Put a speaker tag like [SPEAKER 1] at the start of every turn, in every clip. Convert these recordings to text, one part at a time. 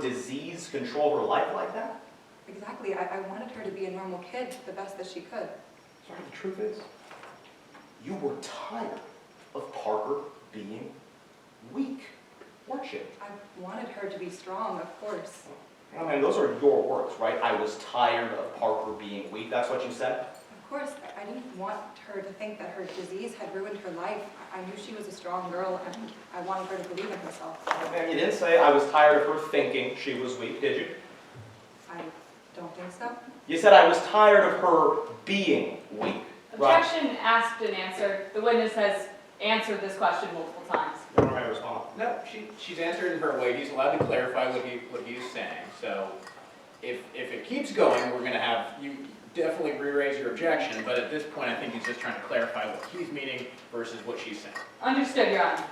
[SPEAKER 1] her disease control her life like that?
[SPEAKER 2] Exactly. I wanted her to be a normal kid the best that she could.
[SPEAKER 1] Sorry, the truth is, you were tired of Parker being weak, weren't you?
[SPEAKER 2] I wanted her to be strong, of course.
[SPEAKER 1] I mean, those are your words, right? I was tired of Parker being weak. That's what you said?
[SPEAKER 2] Of course, I didn't want her to think that her disease had ruined her life. I knew she was a strong girl, and I wanted her to believe in herself.
[SPEAKER 1] And you didn't say I was tired of her thinking she was weak, did you?
[SPEAKER 2] I don't think so.
[SPEAKER 1] You said I was tired of her being weak.
[SPEAKER 3] Objection asked and answered. The witness has answered this question multiple times.
[SPEAKER 1] You don't know how to respond.
[SPEAKER 4] No, she's answered in her way. He's allowed to clarify what he's saying. So if it keeps going, we're going to have you definitely re-raise your objection. But at this point, I think he's just trying to clarify what he's meaning versus what she's saying.
[SPEAKER 3] Understood, Your Honor.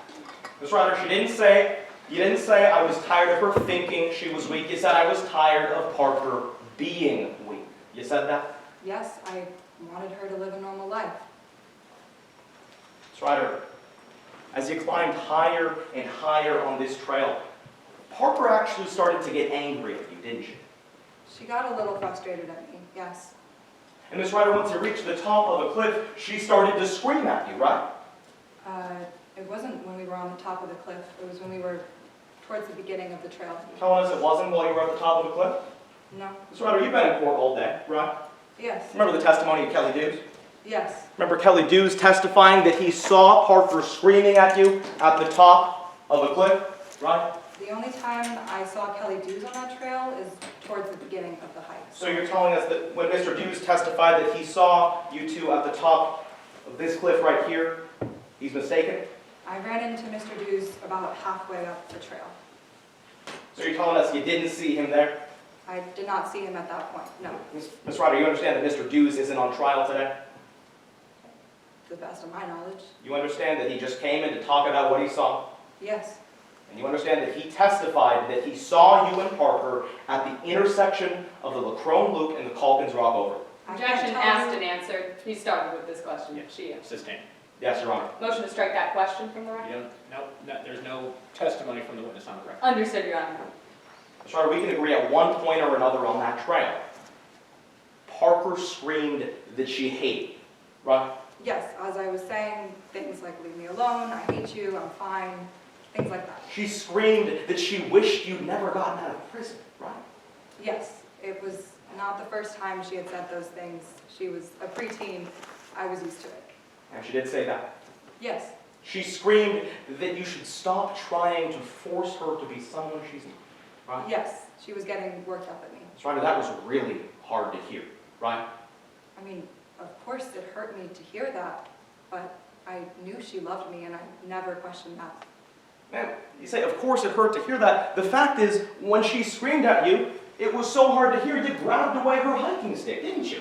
[SPEAKER 1] Ms. Ryder, you didn't say I was tired of her thinking she was weak. You said I was tired of Parker being weak. You said that?
[SPEAKER 2] Yes, I wanted her to live a normal life.
[SPEAKER 1] Ms. Ryder, as you climbed higher and higher on this trail, Parker actually started to get angry at you, didn't she?
[SPEAKER 2] She got a little frustrated at me, yes.
[SPEAKER 1] And Ms. Ryder, once you reached the top of a cliff, she started to scream at you, right?
[SPEAKER 2] It wasn't when we were on the top of the cliff. It was when we were towards the beginning of the trail.
[SPEAKER 1] You're telling us it wasn't while you were at the top of the cliff?
[SPEAKER 2] No.
[SPEAKER 1] Ms. Ryder, you've been in court all day, right?
[SPEAKER 2] Yes.
[SPEAKER 1] Remember the testimony of Kelly Dews?
[SPEAKER 2] Yes.
[SPEAKER 1] Remember Kelly Dews testifying that he saw Parker screaming at you at the top of a cliff, right?
[SPEAKER 2] The only time I saw Kelly Dews on that trail is towards the beginning of the hike.
[SPEAKER 1] So you're telling us that when Mr. Dews testified that he saw you two at the top of this cliff right here, he's mistaken?
[SPEAKER 2] I ran into Mr. Dews about halfway up the trail.
[SPEAKER 1] So you're telling us you didn't see him there?
[SPEAKER 2] I did not see him at that point, no.
[SPEAKER 1] Ms. Ryder, you understand that Mr. Dews isn't on trial today?
[SPEAKER 2] To the best of my knowledge.
[SPEAKER 1] You understand that he just came in to talk about what he saw?
[SPEAKER 2] Yes.
[SPEAKER 1] And you understand that he testified that he saw you and Parker at the intersection of the Lacrone Loop and the Calkins Rock over.
[SPEAKER 3] Objection asked and answered. He started with this question.
[SPEAKER 4] Yes.
[SPEAKER 3] She answered.
[SPEAKER 4] Sustained.
[SPEAKER 1] Yes, Your Honor.
[SPEAKER 3] Motion to strike that question from the record?
[SPEAKER 4] There's no testimony from the witness on the record.
[SPEAKER 3] Understood, Your Honor.
[SPEAKER 1] Ms. Ryder, we can agree at one point or another on that trail. Parker screamed that she hated, right?
[SPEAKER 2] Yes, as I was saying, things like leave me alone, I hate you, I'm fine, things like that.
[SPEAKER 1] She screamed that she wished you'd never gotten out of prison, right?
[SPEAKER 2] Yes, it was not the first time she had said those things. She was a preteen. I was used to it.
[SPEAKER 1] And she did say that.
[SPEAKER 2] Yes,
[SPEAKER 1] She screamed that you should stop trying to force her to be someone she's not, right?
[SPEAKER 2] yes, she was getting worked up at me.
[SPEAKER 1] Ms. Ryder, that was really hard to hear, right?
[SPEAKER 2] I mean, of course it hurt me to hear that, but I knew she loved me and I never questioned that.
[SPEAKER 1] Man, you say, of course it hurt to hear that. The fact is, when she screamed at you, it was so hard to hear you grabbed away her hiking stick, didn't you?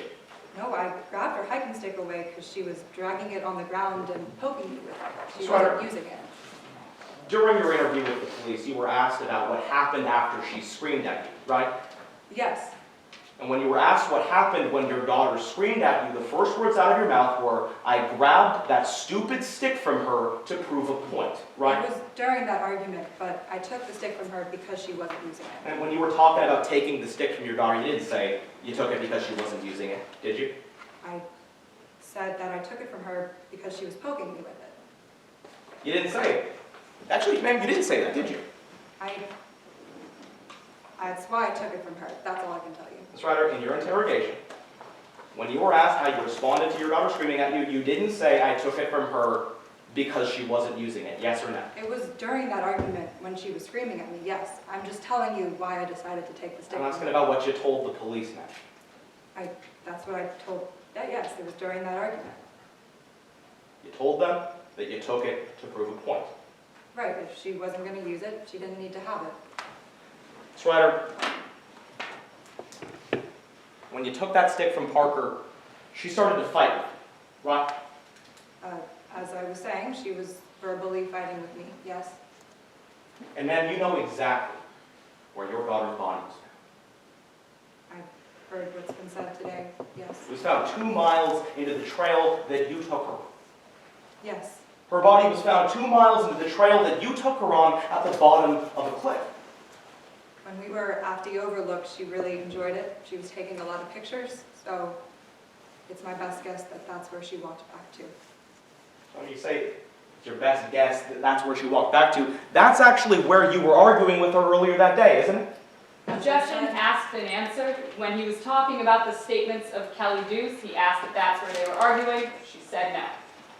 [SPEAKER 2] No, I grabbed her hiking stick away because she was dragging it on the ground and poking me with it. She
[SPEAKER 1] That's right.
[SPEAKER 2] wasn't using it.
[SPEAKER 1] During your interview with the police, you were asked about what happened after she screamed at you, right?
[SPEAKER 2] Yes,
[SPEAKER 1] And when you were asked what happened when your daughter screamed at you, the first words out of your mouth were, I grabbed that stupid stick from her to prove a point, right?
[SPEAKER 2] it was during that argument, but I took the stick from her because she wasn't using it.
[SPEAKER 1] And when you were talking about taking the stick from your daughter, you didn't say you took it because she wasn't using it, did you?
[SPEAKER 2] I said that I took it from her because she was poking me with it.
[SPEAKER 1] You didn't say it. Actually, ma'am, you didn't say that, did you?
[SPEAKER 2] That's why I took it from her. That's all I can tell you.
[SPEAKER 1] Ms. Ryder, in your interrogation, when you were asked how you responded to your daughter screaming at you, you didn't say, I took it from her because she wasn't using it, yes or no?
[SPEAKER 2] It was during that argument when she was screaming at me, yes. I'm just telling you why I decided to take the stick.
[SPEAKER 1] I'm asking about what you told the police, ma'am.
[SPEAKER 2] That's what I told, yes, it was during that argument.
[SPEAKER 1] You told them that you took it to prove a point.
[SPEAKER 2] Right, if she wasn't going to use it, she didn't need to have it.
[SPEAKER 1] Ms. Ryder, when you took that stick from Parker, she started to fight with you, right?
[SPEAKER 2] As I was saying, she was verbally fighting with me, yes.
[SPEAKER 1] And ma'am, you know exactly where your daughter's body was found.
[SPEAKER 2] I've heard what's been said today, yes.
[SPEAKER 1] It was found 2 miles into the trail that you took her.
[SPEAKER 2] Yes,
[SPEAKER 1] Her body was found 2 miles into the trail that you took her on at the bottom of a cliff.
[SPEAKER 2] when When we were at the Overlook, she really enjoyed it. She was taking a lot of pictures, so it's my best guess that that's where she walked back to.
[SPEAKER 1] When you say it's your best guess that that's where she walked back to, that's actually where you were arguing with her earlier that day, isn't it?
[SPEAKER 3] Objection, asked and answered. When he was talking about the statements of Kelly Deuce, he asked if that's where they were arguing. She said no.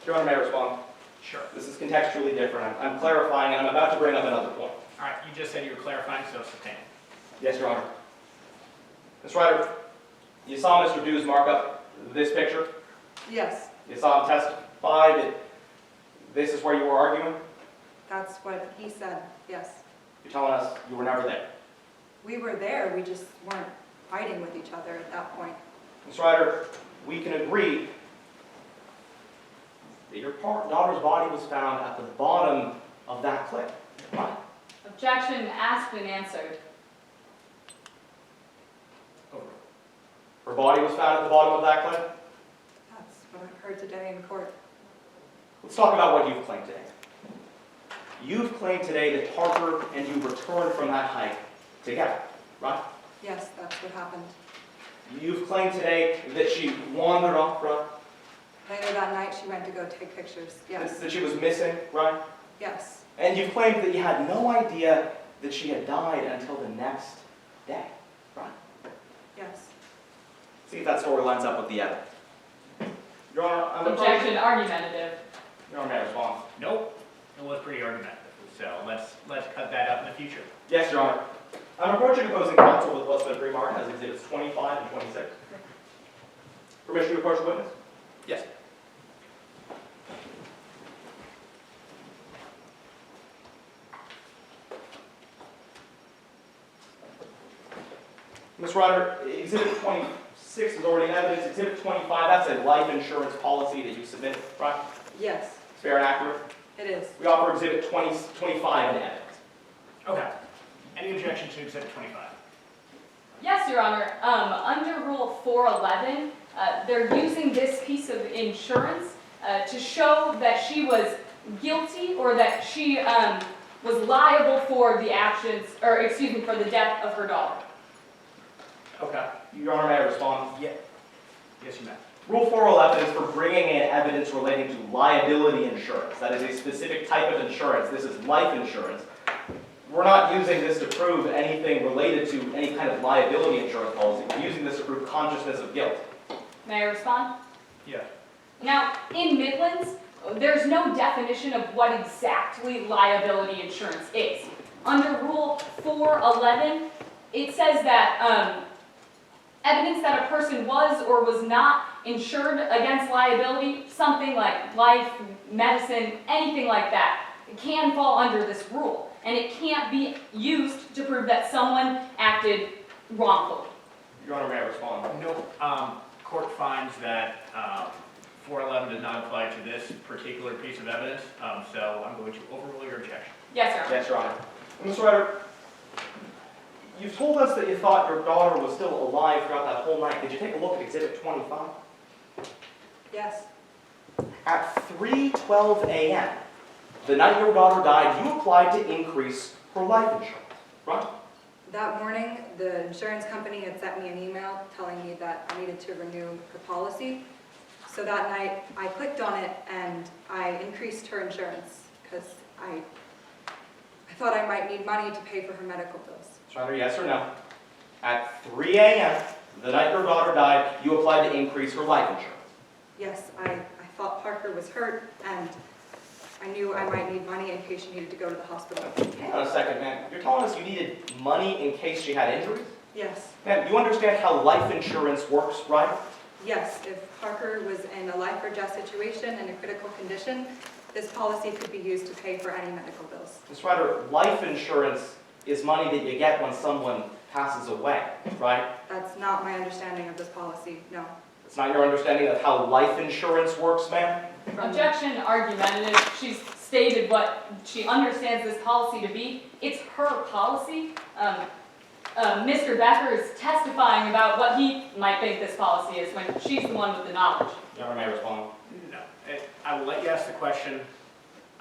[SPEAKER 1] Your Honor, may I respond?
[SPEAKER 4] Sure.
[SPEAKER 1] This is contextually different. I'm clarifying, and I'm about to bring up another point.
[SPEAKER 4] All right, you just said you were clarifying, so sustain.
[SPEAKER 1] Yes, Your Honor. Ms. Ryder, you saw Mr. Dews mark up this picture?
[SPEAKER 2] Yes,
[SPEAKER 1] You saw him testify that this is where you were arguing?
[SPEAKER 2] that's what he said, yes.
[SPEAKER 1] You're telling us you were never there?
[SPEAKER 2] We were there, we just weren't fighting with each other at that point.
[SPEAKER 1] Ms. Ryder, we can agree that your daughter's body was found at the bottom of that cliff, right?
[SPEAKER 3] Objection, asked and answered.
[SPEAKER 4] Over.
[SPEAKER 1] Her body was found at the bottom of that cliff?
[SPEAKER 2] That's what I've heard today in court.
[SPEAKER 1] Let's talk about what you've claimed today. You've claimed today that Parker and you returned from that hike together, right?
[SPEAKER 2] Yes, that's what happened.
[SPEAKER 1] You've claimed today that she wandered off, right?
[SPEAKER 2] Later that night, she went to go take pictures, yes.
[SPEAKER 1] That she was missing, right?
[SPEAKER 2] Yes,
[SPEAKER 1] And you've claimed that you had no idea that she had died until the next day, right?
[SPEAKER 2] yes.
[SPEAKER 1] See if that story lines up with the evidence. Your Honor, I'm
[SPEAKER 3] Objection, argumentative.
[SPEAKER 1] Your Honor, may I respond?
[SPEAKER 4] Nope, it was pretty argumentative, so let's cut that up in the future.
[SPEAKER 1] Yes, Your Honor. I'm approaching opposing counsel with what's been remarked as exhibits 25 and 26. Permission to approach the witness? Yes. Ms. Ryder, exhibit 26 is already in evidence. Exhibit 25, that's a life insurance policy that you submitted, right?
[SPEAKER 2] Yes,
[SPEAKER 1] It's fair and accurate.
[SPEAKER 2] it is.
[SPEAKER 1] We offer exhibit 25 in evidence.
[SPEAKER 4] Okay. Any objection to exhibit 25?
[SPEAKER 3] Yes, Your Honor. Under Rule 411, they're using this piece of insurance to show that she was guilty or that she was liable for the actions, or excuse me, for the death of her daughter.
[SPEAKER 1] Okay. Your Honor, may I respond?
[SPEAKER 4] Yeah. Yes, you may.
[SPEAKER 1] Rule 411 is for bringing in evidence relating to liability insurance. That is a specific type of insurance. This is life insurance. We're not using this to prove anything related to any kind of liability insurance policy. We're using this to prove consciousness of guilt.
[SPEAKER 3] May I respond?
[SPEAKER 4] Yeah.
[SPEAKER 3] Now, in Midlands, there's no definition of what exactly liability insurance is. Under Rule 411, it says that evidence that a person was or was not insured against liability, something like life, medicine, anything like that, can fall under this rule. And it can't be used to prove that someone acted wrongfully.
[SPEAKER 1] Your Honor, may I respond?
[SPEAKER 4] Nope. Court finds that 411 does not apply to this particular piece of evidence, so I'm going to overrule your objection.
[SPEAKER 3] Yes, sir.
[SPEAKER 1] Yes, Your Honor. Mr. Ryder, you've told us that you thought your daughter was still alive throughout that whole night. Did you take a look at Exhibit 25?
[SPEAKER 2] Yes,
[SPEAKER 1] At 3:12 a.m., the night your daughter died, you applied to increase her life insurance, right?
[SPEAKER 2] that morning, the insurance company had sent me an email telling me that I needed to renew the policy. So that night, I clicked on it and I increased her insurance because I thought I might need money to pay for her medical bills.
[SPEAKER 1] Mr. Ryder, yes or no? At 3 a.m., the night your daughter died, you applied to increase her life insurance.
[SPEAKER 2] Yes, I thought Parker was hurt and I knew I might need money in case she needed to go to the hospital.
[SPEAKER 1] Hang on a second, man. You're telling us you needed money in case she had injuries?
[SPEAKER 2] Yes,
[SPEAKER 1] Ma'am, you understand how life insurance works, right?
[SPEAKER 2] yes, if Parker was in a life or death situation in a critical condition, this policy could be used to pay for any medical bills.
[SPEAKER 1] Ms. Ryder, life insurance is money that you get when someone passes away, right?
[SPEAKER 2] That's not my understanding of this policy, no.
[SPEAKER 1] It's not your understanding of how life insurance works, ma'am?
[SPEAKER 3] Objection, argumentative. She's stated what she understands this policy to be. It's her policy. Mr. Becker is testifying about what he might think this policy is when she's the one with the knowledge.
[SPEAKER 1] Your Honor, may I respond?
[SPEAKER 4] No. I will let you ask the question,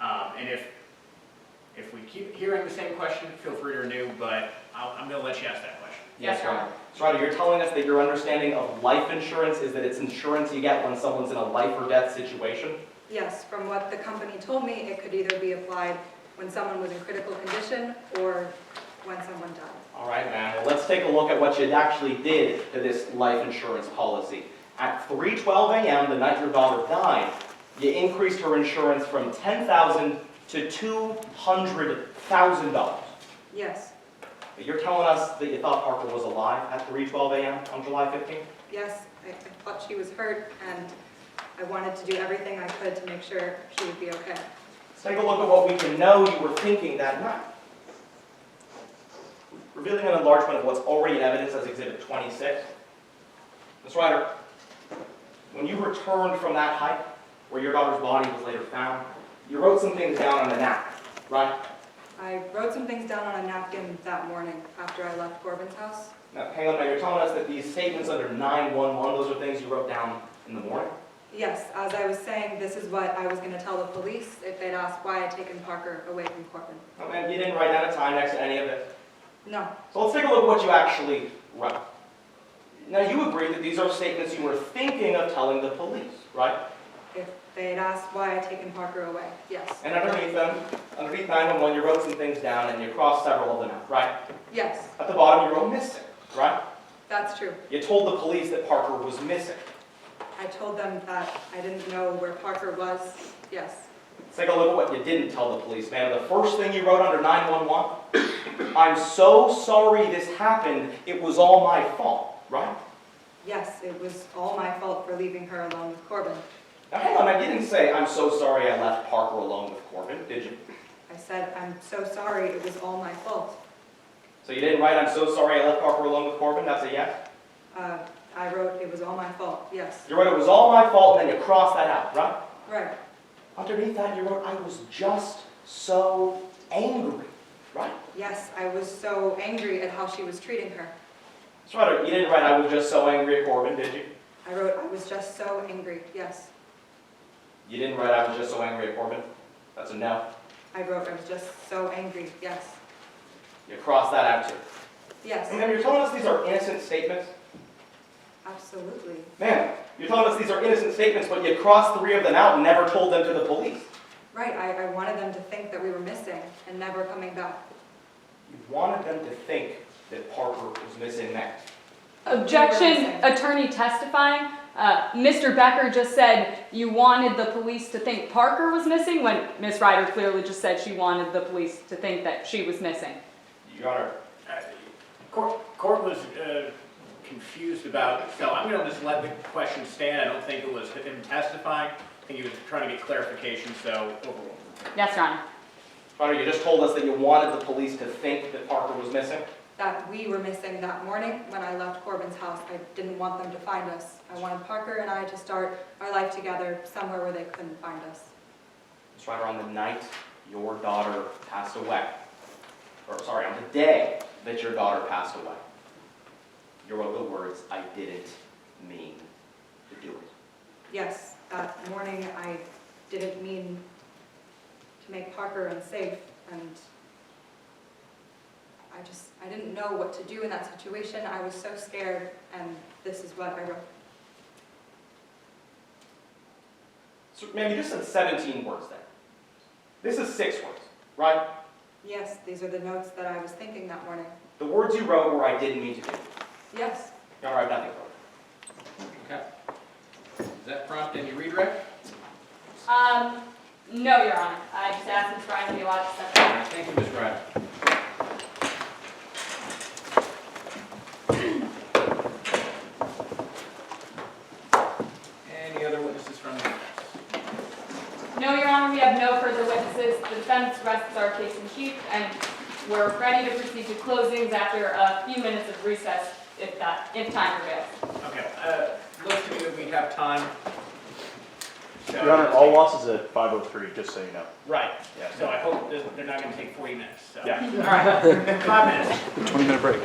[SPEAKER 4] and if we keep hearing the same question, feel free to renew, but I'm gonna let you ask that question.
[SPEAKER 3] Yes, Your Honor.
[SPEAKER 1] So Ryder, you're telling us that your understanding of life insurance is that it's insurance you get when someone's in a life or death situation?
[SPEAKER 2] Yes, from what the company told me, it could either be applied when someone was in critical condition or when someone died.
[SPEAKER 1] All right, man. Well, let's take a look at what you actually did to this life insurance policy. At 3:12 a.m., the night your daughter died, you increased her insurance from $10,000 to $200,000.
[SPEAKER 2] Yes,
[SPEAKER 1] You're telling us that you thought Parker was alive at 3:12 a.m. on July 15th?
[SPEAKER 2] yes, I thought she was hurt, and I wanted to do everything I could to make sure she would be okay.
[SPEAKER 1] Let's take a look at what we can know you were thinking that night. Revealing an enlargement of what's already in evidence as Exhibit 26. Ms. Ryder, when you returned from that hike, where your daughter's body was later found, you wrote some things down on a napkin, right?
[SPEAKER 2] I wrote some things down on a napkin that morning after I left Corbin's house.
[SPEAKER 1] Now, hang on a minute, you're telling us that these statements under 911, those are things you wrote down in the morning?
[SPEAKER 2] Yes, as I was saying, this is what I was going to tell the police if they'd asked why I'd taken Parker away from Corbin.
[SPEAKER 1] Oh, man, you didn't write down a time next to any of this.
[SPEAKER 2] No,
[SPEAKER 1] So let's take a look at what you actually wrote. Now, you agree that these are statements you were thinking of telling the police, right?
[SPEAKER 2] if they'd asked why I'd taken Parker away, yes.
[SPEAKER 1] And underneath them, underneath 911, you wrote some things down and you crossed several of them out, right?
[SPEAKER 2] Yes,
[SPEAKER 1] At the bottom, you wrote missing, right?
[SPEAKER 2] that's true.
[SPEAKER 1] You told the police that Parker was missing.
[SPEAKER 2] I told them that I didn't know where Parker was, yes.
[SPEAKER 1] Let's take a look at what you didn't tell the police, man. The first thing you wrote under 911, I'm so sorry this happened, it was all my fault, right?
[SPEAKER 2] Yes, it was all my fault for leaving her alone with Corbin.
[SPEAKER 1] Now hang on, man, you didn't say, I'm so sorry I left Parker alone with Corbin, did you?
[SPEAKER 2] I said, I'm so sorry, it was all my fault.
[SPEAKER 1] So you didn't write, I'm so sorry I left Parker alone with Corbin, that's a yes?
[SPEAKER 2] I wrote, it was all my fault, yes.
[SPEAKER 1] You wrote, it was all my fault, and then you crossed that out, right?
[SPEAKER 2] Right,
[SPEAKER 1] Underneath that, you wrote, I was just so angry, right?
[SPEAKER 2] yes, I was so angry at how she was treating her.
[SPEAKER 1] That's right, you didn't write, I was just so angry at Corbin, did you?
[SPEAKER 2] I wrote, I was just so angry, yes.
[SPEAKER 1] You didn't write, I was just so angry at Corbin? That's a no.
[SPEAKER 2] I wrote, I was just so angry, yes.
[SPEAKER 1] You crossed that out too.
[SPEAKER 2] Yes,
[SPEAKER 1] And you're telling us these are innocent statements?
[SPEAKER 2] absolutely.
[SPEAKER 1] Man, you're telling us these are innocent statements, but you crossed 3 of them out and never told them to the police.
[SPEAKER 2] Right, I wanted them to think that we were missing and never coming back.
[SPEAKER 1] You wanted them to think that Parker was missing next.
[SPEAKER 3] Objection, attorney testifying. Mr. Becker just said you wanted the police to think Parker was missing when Ms. Ryder clearly just said she wanted the police to think that she was missing.
[SPEAKER 1] Your Honor.
[SPEAKER 4] Court was confused about, so I'm going to just let the question stand. I don't think it was him testifying. I think he was trying to get clarification, so overruled.
[SPEAKER 3] Yes, Your Honor.
[SPEAKER 1] Your Honor, you just told us that you wanted the police to think that Parker was missing.
[SPEAKER 2] That we were missing that morning when I left Corbin's house. I didn't want them to find us. I wanted Parker and I to start our life together somewhere where they couldn't find us.
[SPEAKER 1] Ms. Ryder, on the night your daughter passed away, or sorry, on the day that your daughter passed away, you wrote the words, I didn't mean to do it.
[SPEAKER 2] Yes, that morning I didn't mean to make Parker unsafe, and I didn't know what to do in that situation. I was so scared, and this is what I wrote.
[SPEAKER 1] So, ma'am, you just said 17 words there. This is 6 words, right?
[SPEAKER 2] Yes, these are the notes that I was thinking that morning.
[SPEAKER 1] The words you wrote were, I didn't mean to do it.
[SPEAKER 2] Yes,
[SPEAKER 1] Your Honor, I have nothing further.
[SPEAKER 4] Okay. Does that prompt any redirect?
[SPEAKER 3] No, Your Honor. I just asked Ms. Ryder to be allowed to step
[SPEAKER 4] All
[SPEAKER 3] down.
[SPEAKER 4] right, thank you, Ms. Ryder. Any other witnesses from the defense?
[SPEAKER 3] No, Your Honor, we have no further witnesses. The defense rests our case in chief, and we're ready to proceed to closings after a few minutes of recess, if time prevails.
[SPEAKER 4] Okay, looks to me that we have time. So-
[SPEAKER 5] Your Honor, all losses at 5:03, just so you know.
[SPEAKER 4] Right,
[SPEAKER 5] Yeah.
[SPEAKER 4] so I hope that they're not going to take 40 minutes, so.
[SPEAKER 5] Yeah.
[SPEAKER 4] All right, 5 minutes.
[SPEAKER 5] 20-minute break.